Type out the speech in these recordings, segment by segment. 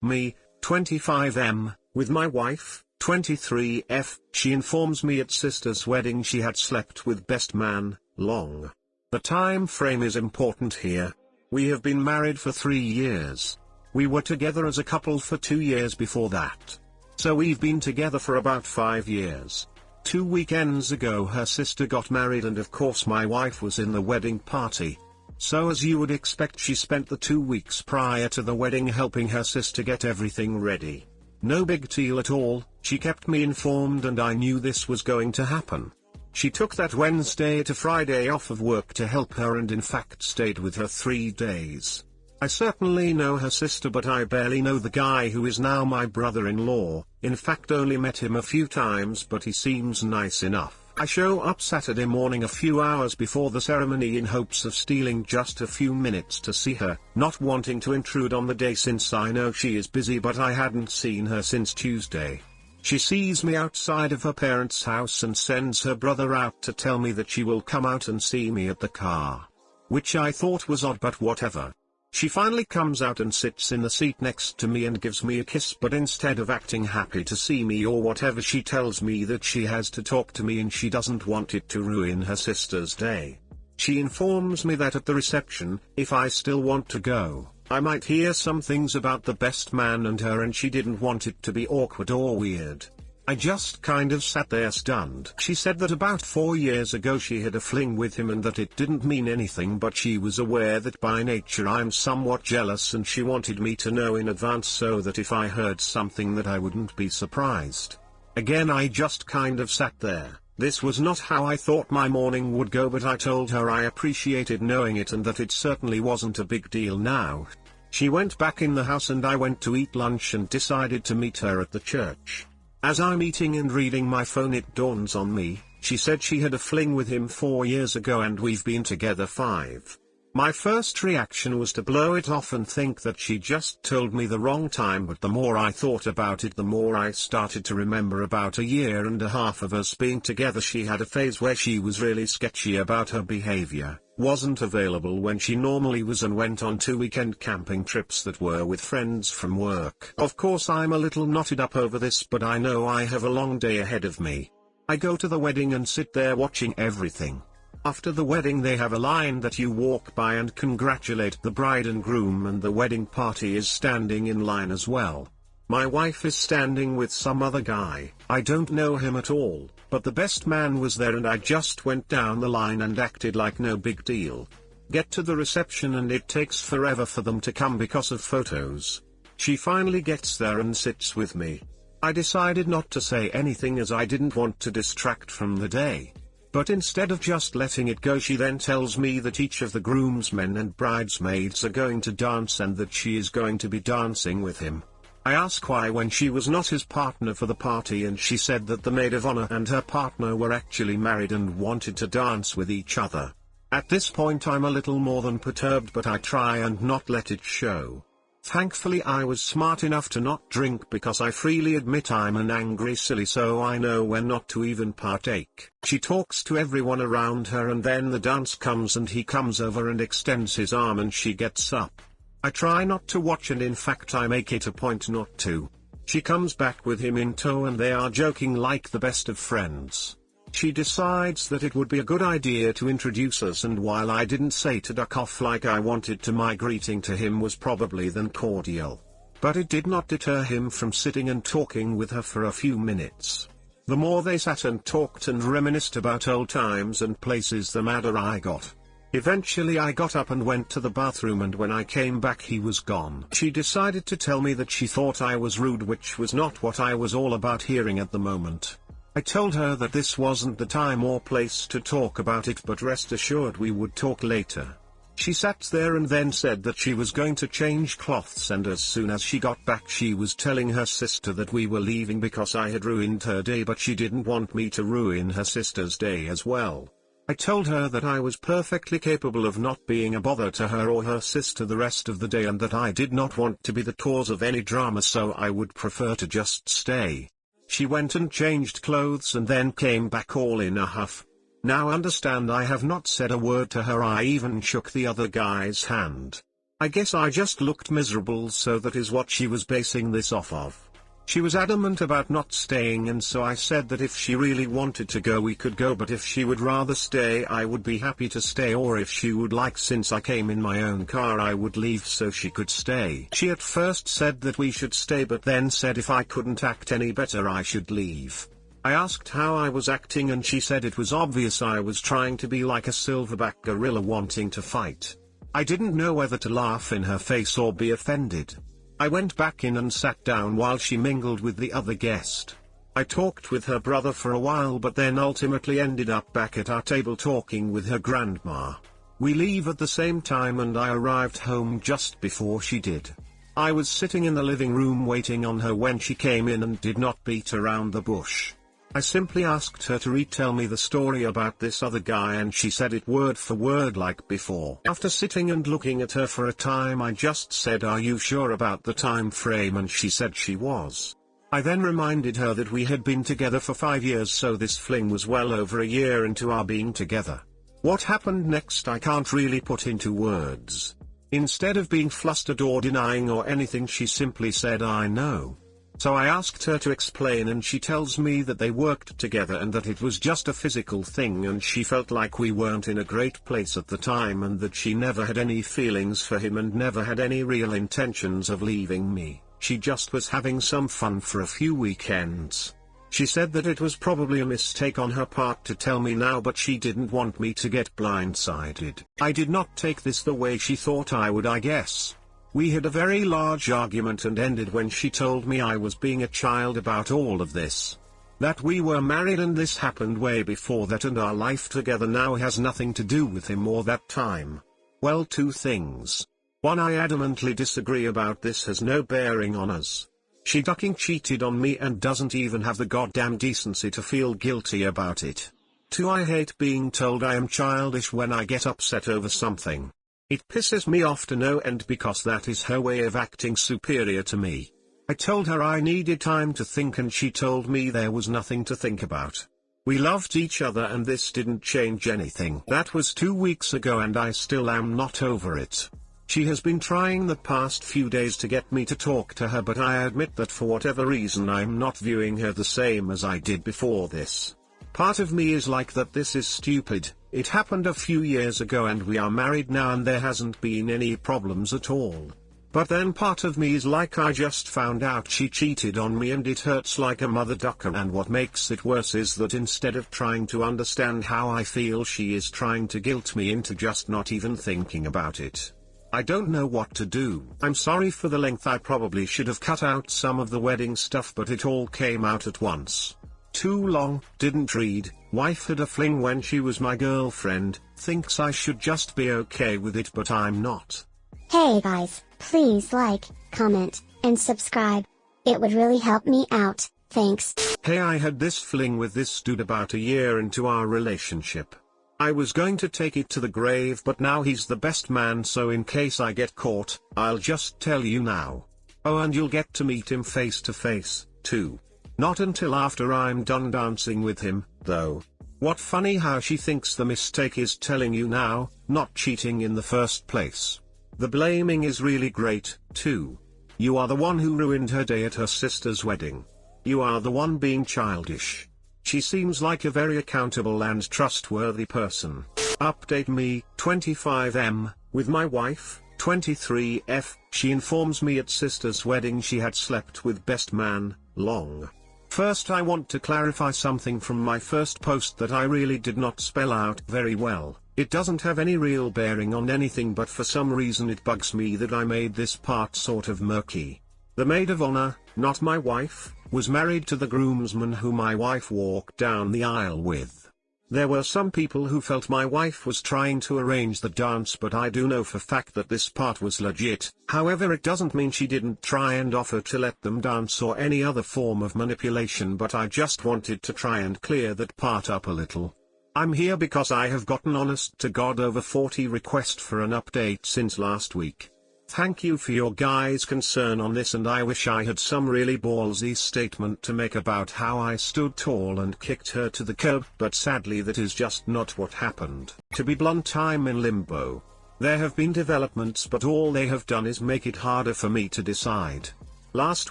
Me, 25M, with my wife, 23F. She informs me at sister's wedding she had slept with best man, long. The time frame is important here. We have been married for 3 years. We were together as a couple for 2 years before that. So we've been together for about 5 years. 2 weekends ago her sister got married and of course my wife was in the wedding party. So as you would expect she spent the 2 weeks prior to the wedding helping her sister get everything ready. No big deal at all, she kept me informed and I knew this was going to happen. She took that Wednesday to Friday off of work to help her and in fact stayed with her 3 days. I certainly know her sister but I barely know the guy who is now my brother-in-law, in fact only met him a few times but he seems nice enough. I show up Saturday morning a few hours before the ceremony in hopes of stealing just a few minutes to see her, not wanting to intrude on the day since I know she is busy but I hadn't seen her since Tuesday. She sees me outside of her parents' house and sends her brother out to tell me that she will come out and see me at the car. Which I thought was odd but whatever. She finally comes out and sits in the seat next to me and gives me a kiss but instead of acting happy to see me or whatever she tells me that she has to talk to me and she doesn't want it to ruin her sister's day. She informs me that at the reception, if I still want to go, I might hear some things about the best man and her and she didn't want it to be awkward or weird. I just kind of sat there stunned. She said that about 4 years ago she had a fling with him and that it didn't mean anything but she was aware that by nature I'm somewhat jealous and she wanted me to know in advance so that if I heard something that I wouldn't be surprised. Again I just kind of sat there. This was not how I thought my morning would go but I told her I appreciated knowing it and that it certainly wasn't a big deal now. She went back in the house and I went to eat lunch and decided to meet her at the church. As I'm eating and reading my phone it dawns on me, she said she had a fling with him 4 years ago and we've been together 5. My first reaction was to blow it off and think that she just told me the wrong time but the more I thought about it the more I started to remember about a year and a half of us being together she had a phase where she was really sketchy about her behavior, wasn't available when she normally was and went on 2 weekend camping trips that were with friends from work. Of course I'm a little knotted up over this but I know I have a long day ahead of me. I go to the wedding and sit there watching everything. After the wedding they have a line that you walk by and congratulate the bride and groom and the wedding party is standing in line as well. My wife is standing with some other guy, I don't know him at all, but the best man was there and I just went down the line and acted like no big deal. Get to the reception and it takes forever for them to come because of photos. She finally gets there and sits with me. I decided not to say anything as I didn't want to distract from the day. But instead of just letting it go she then tells me that each of the groomsmen and bridesmaids are going to dance and that she is going to be dancing with him. I ask why when she was not his partner for the party and she said that the maid of honor and her partner were actually married and wanted to dance with each other. At this point I'm a little more than perturbed but I try and not let it show. Thankfully I was smart enough to not drink because I freely admit I'm an angry silly so I know when not to even partake. She talks to everyone around her and then the dance comes and he comes over and extends his arm and she gets up. I try not to watch and in fact I make it a point not to. She comes back with him in tow and they are joking like the best of friends. She decides that it would be a good idea to introduce us and while I didn't say to duck off like I wanted to my greeting to him was probably then cordial. But it did not deter him from sitting and talking with her for a few minutes. The more they sat and talked and reminisced about old times and places the madder I got. Eventually I got up and went to the bathroom and when I came back he was gone. She decided to tell me that she thought I was rude which was not what I was all about hearing at the moment. I told her that this wasn't the time or place to talk about it but rest assured we would talk later. She sat there and then said that she was going to change clothes and as soon as she got back she was telling her sister that we were leaving because I had ruined her day but she didn't want me to ruin her sister's day as well. I told her that I was perfectly capable of not being a bother to her or her sister the rest of the day and that I did not want to be the cause of any drama so I would prefer to just stay. She went and changed clothes and then came back all in a huff. Now understand I have not said a word to her I even shook the other guy's hand. I guess I just looked miserable, so that is what she was basing this off of. She was adamant about not staying, and so I said that if she really wanted to go we could go, but if she would rather stay I would be happy to stay, or if she would like, since I came in my own car, I would leave so she could stay. She at first said that we should stay, but then said if I couldn't act any better I should leave. I asked how I was acting and she said it was obvious I was trying to be like a silverback gorilla wanting to fight. I didn't know whether to laugh in her face or be offended. I went back in and sat down while she mingled with the other guest. I talked with her brother for a while, but then ultimately ended up back at our table talking with her grandma. We leave at the same time and I arrived home just before she did. I was sitting in the living room waiting on her when she came in and did not beat around the bush. I simply asked her to retell me the story about this other guy and she said it word for word like before. After sitting and looking at her for a time, I just said, "Are you sure about the time frame?" and she said she was. I then reminded her that we had been together for 5 years, so this fling was well over a year into our being together. What happened next I can't really put into words. Instead of being flustered or denying or anything, she simply said, "I know." So I asked her to explain, and she tells me that they worked together and that it was just a physical thing, and she felt like we weren't in a great place at the time, and that she never had any feelings for him and never had any real intentions of leaving me. She just was having some fun for a few weekends. She said that it was probably a mistake on her part to tell me now, but she didn't want me to get blindsided. I did not take this the way she thought I would, I guess. We had a very large argument and ended when she told me I was being a child about all of this. That we were married and this happened way before that, and our life together now has nothing to do with him or that time. Well, two things. One, I adamantly disagree about this, has no bearing on us. She fucking cheated on me and doesn't even have the goddamn decency to feel guilty about it. Two, I hate being told I am childish when I get upset over something. It pisses me off to no end because that is her way of acting superior to me. I told her I needed time to think and she told me there was nothing to think about. We loved each other and this didn't change anything. That was 2 weeks ago and I still am not over it. She has been trying the past few days to get me to talk to her, but I admit that for whatever reason I'm not viewing her the same as I did before this. Part of me is like that this is stupid. It happened a few years ago and we are married now and there hasn't been any problems at all. But then part of me is like, I just found out she cheated on me and it hurts like a mother ducker, and what makes it worse is that instead of trying to understand how I feel, she is trying to guilt me into just not even thinking about it. I don't know what to do. I'm sorry for the length. I probably should have cut out some of the wedding stuff, but it all came out at once. Too long, didn't read. Wife had a fling when she was my girlfriend, thinks I should just be okay with it, but I'm not. Hey guys, please like, comment, and subscribe. It would really help me out, thanks. Hey, I had this fling with this dude about a year into our relationship. I was going to take it to the grave, but now he's the best man, so in case I get caught, I'll just tell you now. Oh, and you'll get to meet him face to face, too. Not until after I'm done dancing with him, though. What funny how she thinks the mistake is telling you now, not cheating in the first place. The blaming is really great, too. You are the one who ruined her day at her sister's wedding. You are the one being childish. She seems like a very accountable and trustworthy person. Update me, 25M, with my wife, 23F, she informs me at sister's wedding she had slept with best man, long. First, I want to clarify something from my first post that I really did not spell out very well. It doesn't have any real bearing on anything, but for some reason it bugs me that I made this part sort of murky. The maid of honor, not my wife, was married to the groomsman who my wife walked down the aisle with. There were some people who felt my wife was trying to arrange the dance, but I do know for fact that this part was legit. However, it doesn't mean she didn't try and offer to let them dance or any other form of manipulation, but I just wanted to try and clear that part up a little. I'm here because I have gotten honest to God over 40 requests for an update since last week. Thank you for your guys' concern on this, and I wish I had some really ballsy statement to make about how I stood tall and kicked her to the curb, but sadly that is just not what happened. To be blunt, I'm in limbo. There have been developments, but all they have done is make it harder for me to decide. Last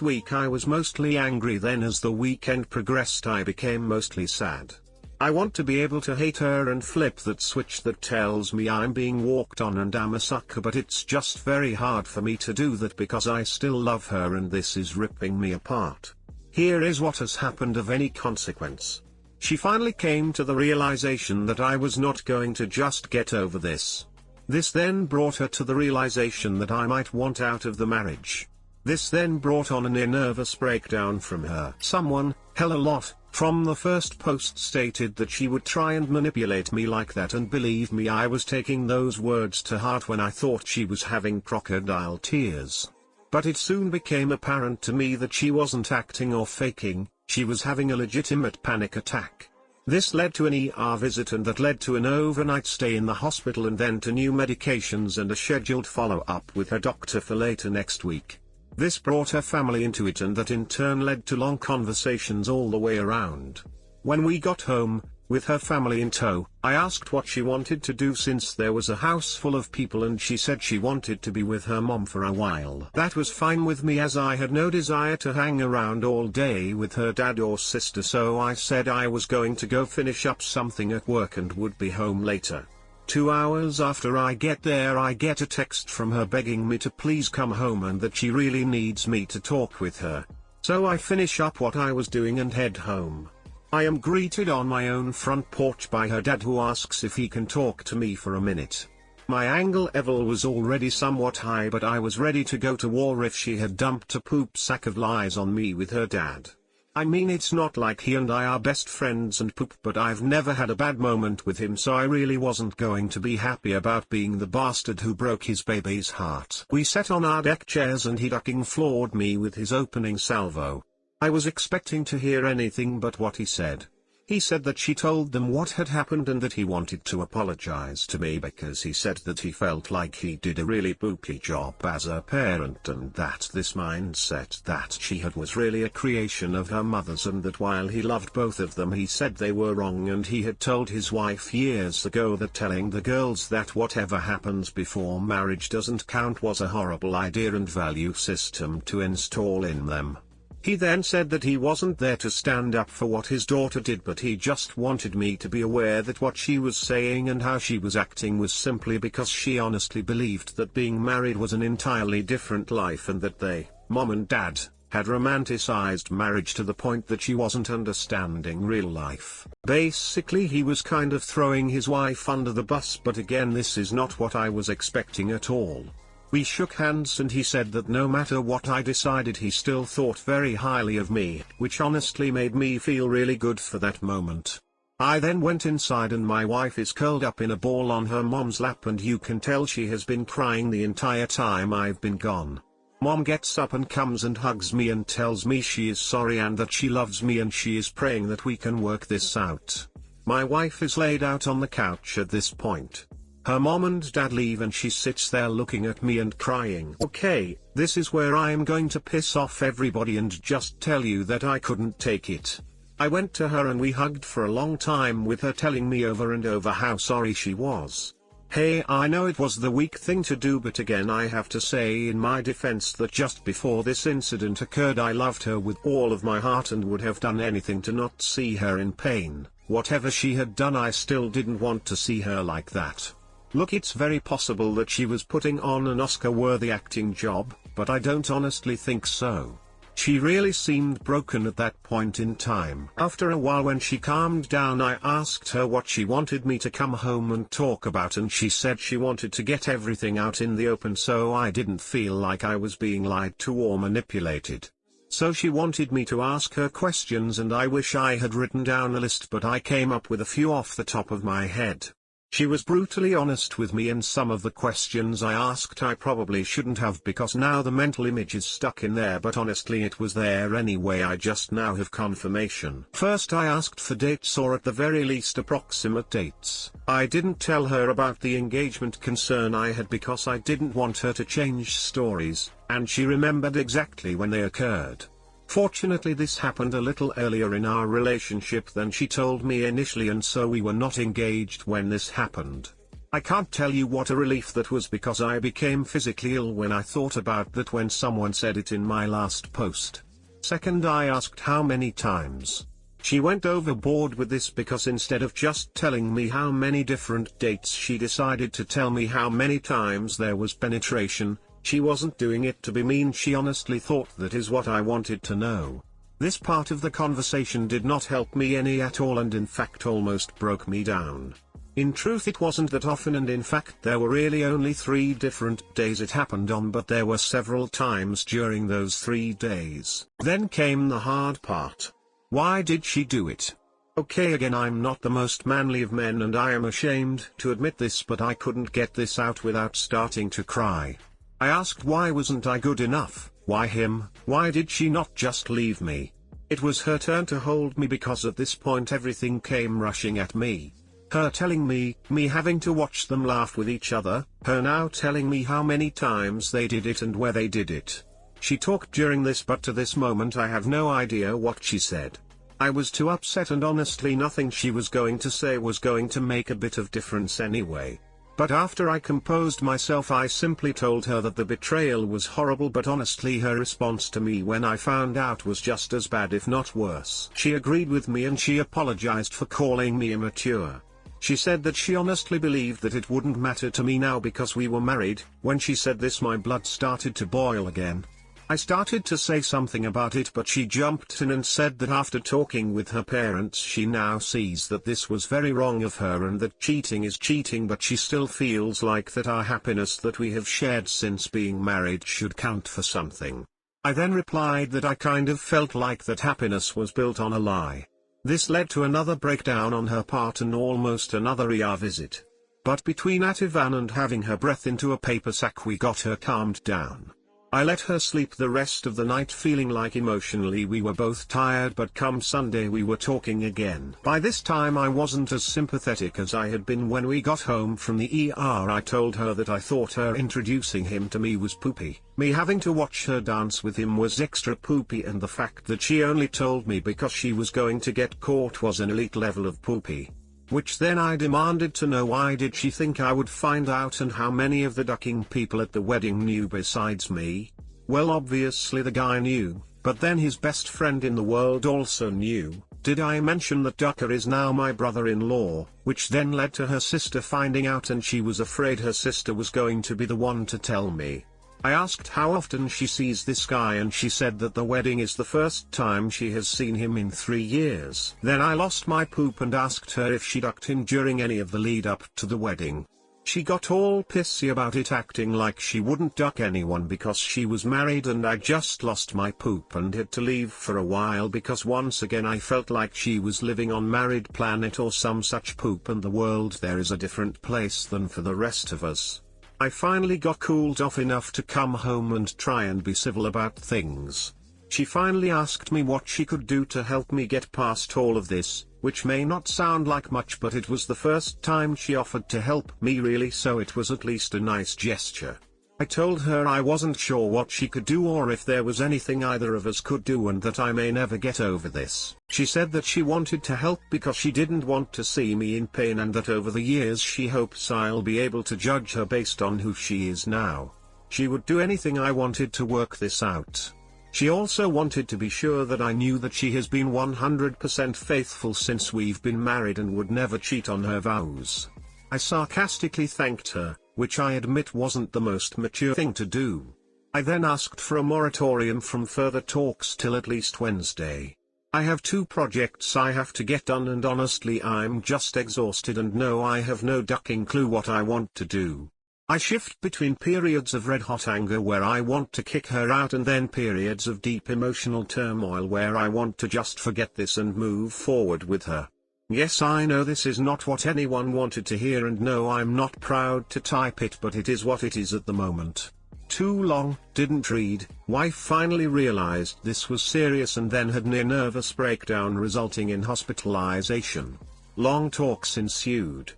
week I was mostly angry, then as the weekend progressed I became mostly sad. I want to be able to hate her and flip that switch that tells me I'm being walked on and I'm a sucker, but it's just very hard for me to do that because I still love her and this is ripping me apart. Here is what has happened of any consequence. She finally came to the realization that I was not going to just get over this. This then brought her to the realization that I might want out of the marriage. This then brought on a near nervous breakdown from her. Someone, hell a lot, from the first post stated that she would try and manipulate me like that, and believe me, I was taking those words to heart when I thought she was having crocodile tears. But it soon became apparent to me that she wasn't acting or faking, she was having a legitimate panic attack. This led to an ER visit, and that led to an overnight stay in the hospital, and then to new medications and a scheduled follow-up with her doctor for later next week. This brought her family into it, and that in turn led to long conversations all the way around. When we got home, with her family in tow, I asked what she wanted to do since there was a house full of people, and she said she wanted to be with her mom for a while. That was fine with me, as I had no desire to hang around all day with her dad or sister, so I said I was going to go finish up something at work and would be home later. 2 hours after I get there, I get a text from her begging me to please come home and that she really needs me to talk with her. So I finish up what I was doing and head home. I am greeted on my own front porch by her dad, who asks if he can talk to me for a minute. My anger level was already somewhat high, but I was ready to go to war if she had dumped a poop sack of lies on me with her dad. I mean, it's not like he and I are best friends and poop, but I've never had a bad moment with him, so I really wasn't going to be happy about being the bastard who broke his baby's heart. We sat on our deck chairs and he fucking floored me with his opening salvo. I was expecting to hear anything but what he said. He said that she told them what had happened and that he wanted to apologize to me because he said that he felt like he did a really poopy job as a parent, and that this mindset that she had was really a creation of her mother's, and that while he loved both of them, he said they were wrong, and he had told his wife years ago that telling the girls that whatever happens before marriage doesn't count was a horrible idea and value system to install in them. He then said that he wasn't there to stand up for what his daughter did, but he just wanted me to be aware that what she was saying and how she was acting was simply because she honestly believed that being married was an entirely different life, and that they, mom and dad, had romanticized marriage to the point that she wasn't understanding real life. Basically, he was kind of throwing his wife under the bus, but again, this is not what I was expecting at all. We shook hands and he said that no matter what I decided, he still thought very highly of me, which honestly made me feel really good for that moment. I then went inside and my wife is curled up in a ball on her mom's lap, and you can tell she has been crying the entire time I've been gone. Mom gets up and comes and hugs me and tells me she is sorry and that she loves me and she is praying that we can work this out. My wife is laid out on the couch at this point. Her mom and dad leave and she sits there looking at me and crying. Okay, this is where I am going to piss off everybody and just tell you that I couldn't take it. I went to her and we hugged for a long time, with her telling me over and over how sorry she was. Hey, I know it was the weak thing to do, but again I have to say in my defense that just before this incident occurred I loved her with all of my heart and would have done anything to not see her in pain. Whatever she had done, I still didn't want to see her like that. Look, it's very possible that she was putting on an Oscar-worthy acting job, but I don't honestly think so. She really seemed broken at that point in time. After a while, when she calmed down, I asked her what she wanted me to come home and talk about, and she said she wanted to get everything out in the open so I didn't feel like I was being lied to or manipulated. So she wanted me to ask her questions, and I wish I had written down a list, but I came up with a few off the top of my head. She was brutally honest with me, and some of the questions I asked I probably shouldn't have because now the mental image is stuck in there, but honestly it was there anyway, I just now have confirmation. First, I asked for dates, or at the very least approximate dates. I didn't tell her about the engagement concern I had because I didn't want her to change stories, and she remembered exactly when they occurred. Fortunately, this happened a little earlier in our relationship than she told me initially, and so we were not engaged when this happened. I can't tell you what a relief that was, because I became physically ill when I thought about that when someone said it in my last post. Second, I asked how many times. She went overboard with this, because instead of just telling me how many different dates, she decided to tell me how many times there was penetration. She wasn't doing it to be mean, she honestly thought that is what I wanted to know. This part of the conversation did not help me any at all, and in fact almost broke me down. In truth, it wasn't that often, and in fact there were really only 3 different days it happened on, but there were several times during those 3 days. Then came the hard part. Why did she do it? Okay, again, I'm not the most manly of men and I am ashamed to admit this, but I couldn't get this out without starting to cry. I asked, why wasn't I good enough? Why him? Why did she not just leave me? It was her turn to hold me, because at this point everything came rushing at me. Her telling me having to watch them laugh with each other, her now telling me how many times they did it and where they did it. She talked during this, but to this moment I have no idea what she said. I was too upset, and honestly nothing she was going to say was going to make a bit of difference anyway. But after I composed myself, I simply told her that the betrayal was horrible, but honestly her response to me when I found out was just as bad, if not worse. She agreed with me and she apologized for calling me immature. She said that she honestly believed that it wouldn't matter to me now because we were married. When she said this, my blood started to boil again. I started to say something about it, but she jumped in and said that after talking with her parents, she now sees that this was very wrong of her and that cheating is cheating, but she still feels like that our happiness that we have shared since being married should count for something. I then replied that I kind of felt like that happiness was built on a lie. This led to another breakdown on her part and almost another ER visit. But between Ativan and having her breath into a paper sack, we got her calmed down. I let her sleep the rest of the night, feeling like emotionally we were both tired, but come Sunday we were talking again. By this time I wasn't as sympathetic as I had been when we got home from the ER. I told her that I thought her introducing him to me was poopy. Me having to watch her dance with him was extra poopy, and the fact that she only told me because she was going to get caught was an elite level of poopy. Which then I demanded to know, why did she think I would find out, and how many of the ducking people at the wedding knew besides me? Well, obviously the guy knew, but then his best friend in the world also knew. Did I mention that Ducker is now my brother-in-law, which then led to her sister finding out, and she was afraid her sister was going to be the one to tell me. I asked how often she sees this guy, and she said that the wedding is the first time she has seen him in 3 years. Then I lost my poop and asked her if she ducked him during any of the lead up to the wedding. She got all pissy about it, acting like she wouldn't duck anyone because she was married, and I just lost my poop and had to leave for a while because once again I felt like she was living on Married Planet or some such poop, and the world there is a different place than for the rest of us. I finally got cooled off enough to come home and try and be civil about things. She finally asked me what she could do to help me get past all of this, which may not sound like much, but it was the first time she offered to help me really, so it was at least a nice gesture. I told her I wasn't sure what she could do or if there was anything either of us could do, and that I may never get over this. She said that she wanted to help because she didn't want to see me in pain, and that over the years she hopes I'll be able to judge her based on who she is now. She would do anything I wanted to work this out. She also wanted to be sure that I knew that she has been 100% faithful since we've been married and would never cheat on her vows. I sarcastically thanked her, which I admit wasn't the most mature thing to do. I then asked for a moratorium from further talks till at least Wednesday. I have 2 projects I have to get done, and honestly I'm just exhausted and no, I have no ducking clue what I want to do. I shift between periods of red-hot anger where I want to kick her out, and then periods of deep emotional turmoil where I want to just forget this and move forward with her. Yes, I know this is not what anyone wanted to hear, and no, I'm not proud to type it, but it is what it is at the moment. Too long, didn't read. Wife finally realized this was serious and then had near nervous breakdown resulting in hospitalization. Long talks ensued.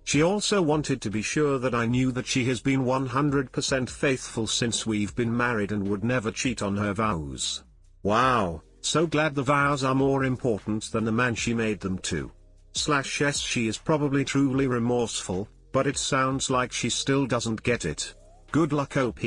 She also wanted to be sure that I knew that she has been 100% faithful since we've been married and would never cheat on her vows. Wow, so glad the vows are more important than the man she made them to. /s she is probably truly remorseful. but it sounds like she still doesn't get it. Good luck OP.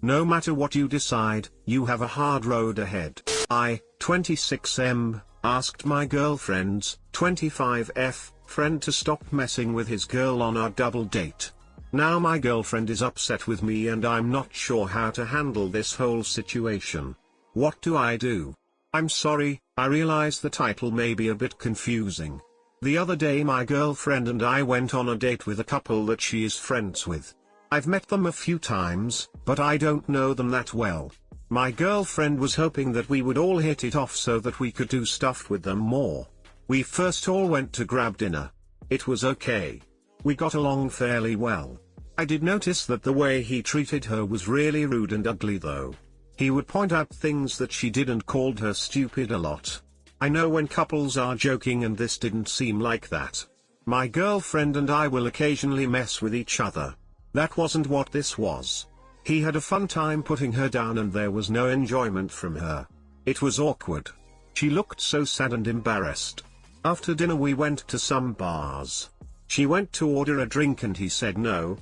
No matter what you decide, you have a hard road ahead. I, 26M, asked my girlfriend's, 25F, friend to stop messing with his girl on our double date. Now my girlfriend is upset with me and I'm not sure how to handle this whole situation. What do I do? I'm sorry, I realize the title may be a bit confusing. The other day my girlfriend and I went on a date with a couple that she is friends with. I've met them a few times, but I don't know them that well. My girlfriend was hoping that we would all hit it off so that we could do stuff with them more. We first all went to grab dinner. It was okay. We got along fairly well. I did notice that the way he treated her was really rude and ugly though. He would point out things that she did and called her stupid a lot. I know when couples are joking and this didn't seem like that. My girlfriend and I will occasionally mess with each other. That wasn't what this was. He had a fun time putting her down and there was no enjoyment from her. It was awkward. She looked so sad and embarrassed. After dinner we went to some bars. She went to order a drink and he said no,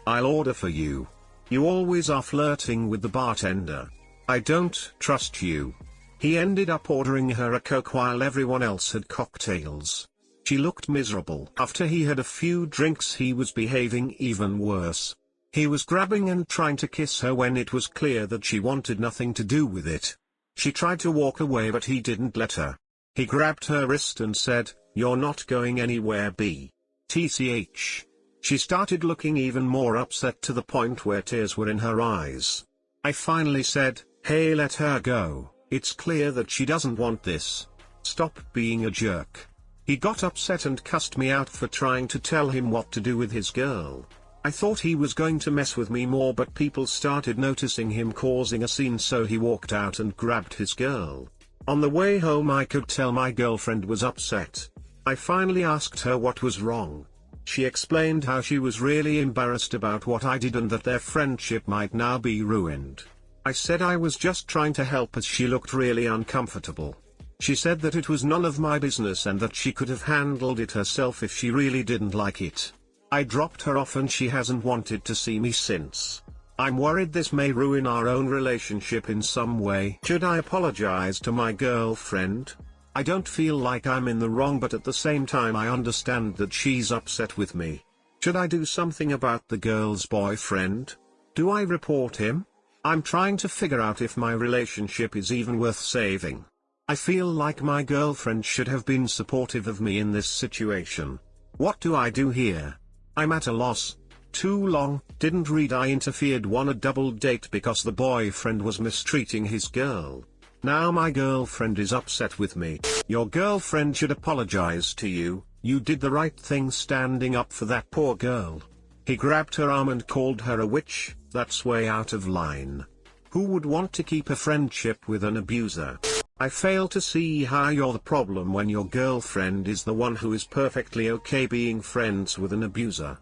I'll order for you. You always are flirting with the bartender. I don't trust you. He ended up ordering her a Coke while everyone else had cocktails. She looked miserable. After he had a few drinks he was behaving even worse. He was grabbing and trying to kiss her when it was clear that she wanted nothing to do with it. She tried to walk away but he didn't let her. He grabbed her wrist and said, "You're not going anywhere BTCH." She started looking even more upset to the point where tears were in her eyes. I finally said, "Hey, let her go, it's clear that she doesn't want this. Stop being a jerk." He got upset and cussed me out for trying to tell him what to do with his girl. I thought he was going to mess with me more but people started noticing him causing a scene so he walked out and grabbed his girl. On the way home I could tell my girlfriend was upset. I finally asked her what was wrong. She explained how she was really embarrassed about what I did and that their friendship might now be ruined. I said I was just trying to help as she looked really uncomfortable. She said that it was none of my business and that she could have handled it herself if she really didn't like it. I dropped her off and she hasn't wanted to see me since. I'm worried this may ruin our own relationship in some way. Should I apologize to my girlfriend? I don't feel like I'm in the wrong but at the same time I understand that she's upset with me. Should I do something about the girl's boyfriend? Do I report him? I'm trying to figure out if my relationship is even worth saving. I feel like my girlfriend should have been supportive of me in this situation. What do I do here? I'm at a loss. Too long, didn't read I interfered on a double date because the boyfriend was mistreating his girl. Now my girlfriend is upset with me. Your girlfriend should apologize to you, you did the right thing standing up for that poor girl. He grabbed her arm and called her a witch, that's way out of line. Who would want to keep a friendship with an abuser? I fail to see how you're the problem when your girlfriend is the one who is perfectly okay being friends with an abuser.